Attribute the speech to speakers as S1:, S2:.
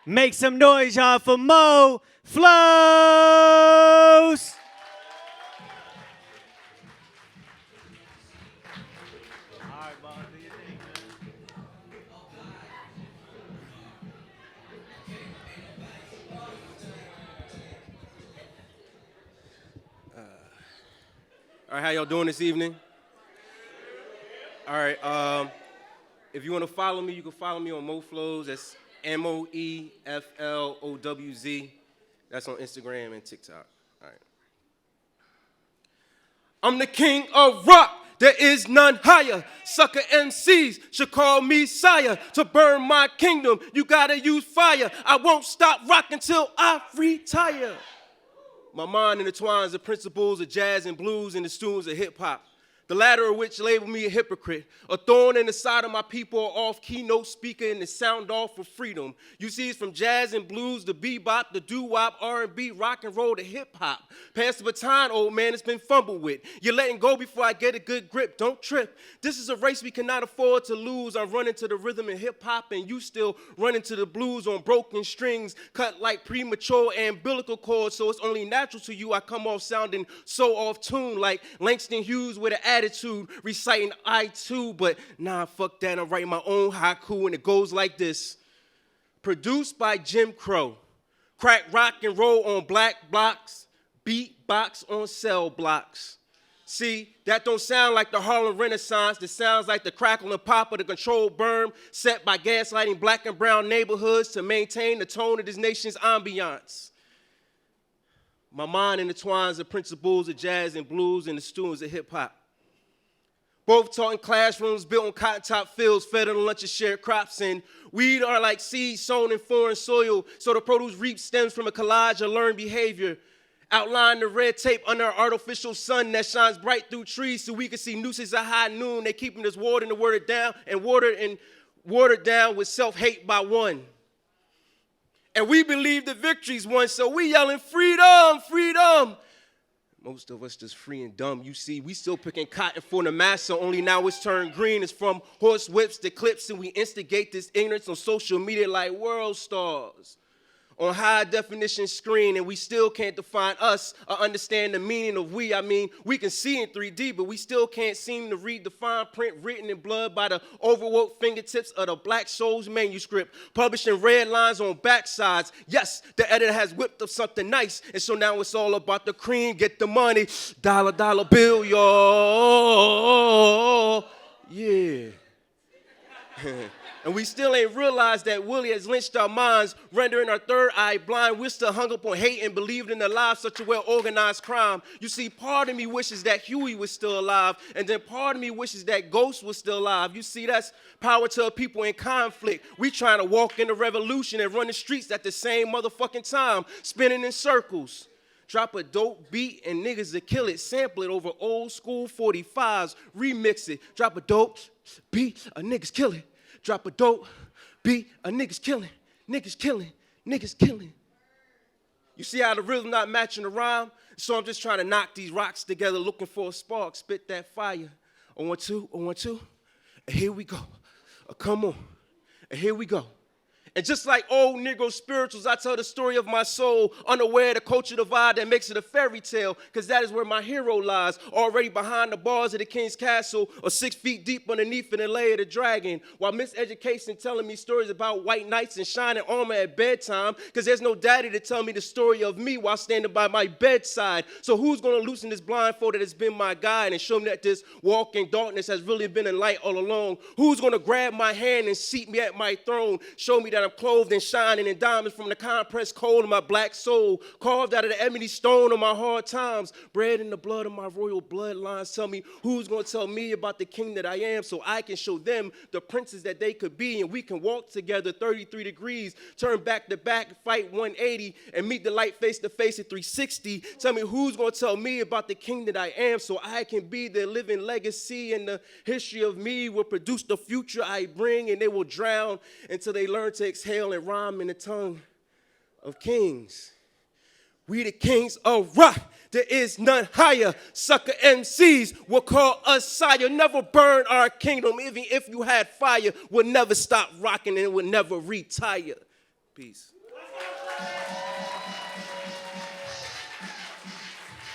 S1: Make some noise, y'all, for Moe Flowz.
S2: All right, how y'all doing this evening? All right, if you want to follow me, you can follow me on Moe Flowz. That's MoeFlowz. That's on Instagram and TikTok. All right. I'm the king of rock. There is none higher. Sucker MCs should call me sire. To burn my kingdom, you gotta use fire. I won't stop rocking till I retire. My mind intertwines the principles of jazz and blues and the students of hip-hop, the latter of which label me a hypocrite, a thorn in the side of my people, off keynote speaker and the sound off for freedom. You see, it's from jazz and blues, the bebop, the doo-wop, R&B, rock and roll, to hip-hop. Pass the baton, old man, it's been fumbled with. You're letting go before I get a good grip, don't trip. This is a race we cannot afford to lose. I'm running to the rhythm in hip-hop and you still running to the blues on broken strings, cut like premature umbilical cords, so it's only natural to you I come off sounding so off-tune, like Langston Hughes with an attitude, reciting I too, but nah, fuck that, I'm writing my own haiku, and it goes like this. Produced by Jim Crow, crack rock and roll on black blocks, beatbox on cell blocks. See, that don't sound like the Harlem Renaissance, that sounds like the crackle and pop of the controlled burn set by gaslighting black and brown neighborhoods to maintain the tone of this nation's ambiance. My mind intertwines the principles of jazz and blues and the students of hip-hop. Both taught in classrooms built on cotton-top fields, fed on the lunch of shared crops, and weed are like seeds sown in foreign soil, so the produce reaped stems from a collage of learned behavior. Outline the red tape under an artificial sun that shines bright through trees so we can see nooses at high noon. They keeping us watered and watered down and watered down with self-hate by one. And we believe the victory's won, so we yelling freedom, freedom. Most of us just free and dumb. You see, we still picking cotton for the massa, only now it's turned green. It's from horse whips to clips, and we instigate this ignorance on social media like world stars on high definition screen, and we still can't define us or understand the meaning of we. I mean, we can see in 3D, but we still can't seem to read the fine print written in blood by the overworked fingertips of the Black Souls manuscript, publishing red lines on backsides. Yes, the editor has whipped up something nice, and so now it's all about the cream, get the money, dollar, dollar bill, y'all. Yeah. And we still ain't realized that Willie has lynched our minds, rendering our third eye blind. We're still hung up on hate and believed in the lie of such a well-organized crime. You see, part of me wishes that Huey was still alive, and then part of me wishes that Ghost was still alive. You see, that's power to a people in conflict. We trying to walk in the revolution and run the streets at the same motherfucking time, spinning in circles. Drop a dope beat and niggas that kill it. Sample it over old school 45s. Remix it. Drop a dope beat, a niggas kill it. Drop a dope beat, a niggas killing. Niggas killing. Niggas killing. You see how the rhythm not matching the rhyme? So I'm just trying to knock these rocks together, looking for a spark. Spit that fire. On 1, 2, on 1, 2. And here we go. Come on. And here we go. And just like old Negro spirituals, I tell the story of my soul, unaware of the culture divide that makes it a fairy tale, because that is where my hero lies, already behind the bars of the king's castle, or 6 feet deep underneath in the lair of the dragon, while miseducation telling me stories about white knights and shining armor at bedtime, because there's no daddy to tell me the story of me while standing by my bedside. So who's going to loosen this blindfold that has been my guide and show me that this walk in darkness has really been in light all along? Who's going to grab my hand and seat me at my throne, show me that I'm clothed and shining in diamonds from the compressed cold of my black soul, carved out of the ebony stone of my hard times, bred in the blood of my royal bloodlines? Tell me who's going to tell me about the king that I am so I can show them the princes that they could be, and we can walk together 33 degrees, turn back to back, fight 180, and meet the light face to face at 360. Tell me who's going to tell me about the king that I am so I can be the living legacy, and the history of me will produce the future I bring, and they will drown until they learn to exhale and rhyme in the tongue of kings. We the kings of rock. There is none higher. Sucker MCs will call us sire. Never burn our kingdom. Even if you had fire, we'll never stop rocking and we'll never retire. Peace.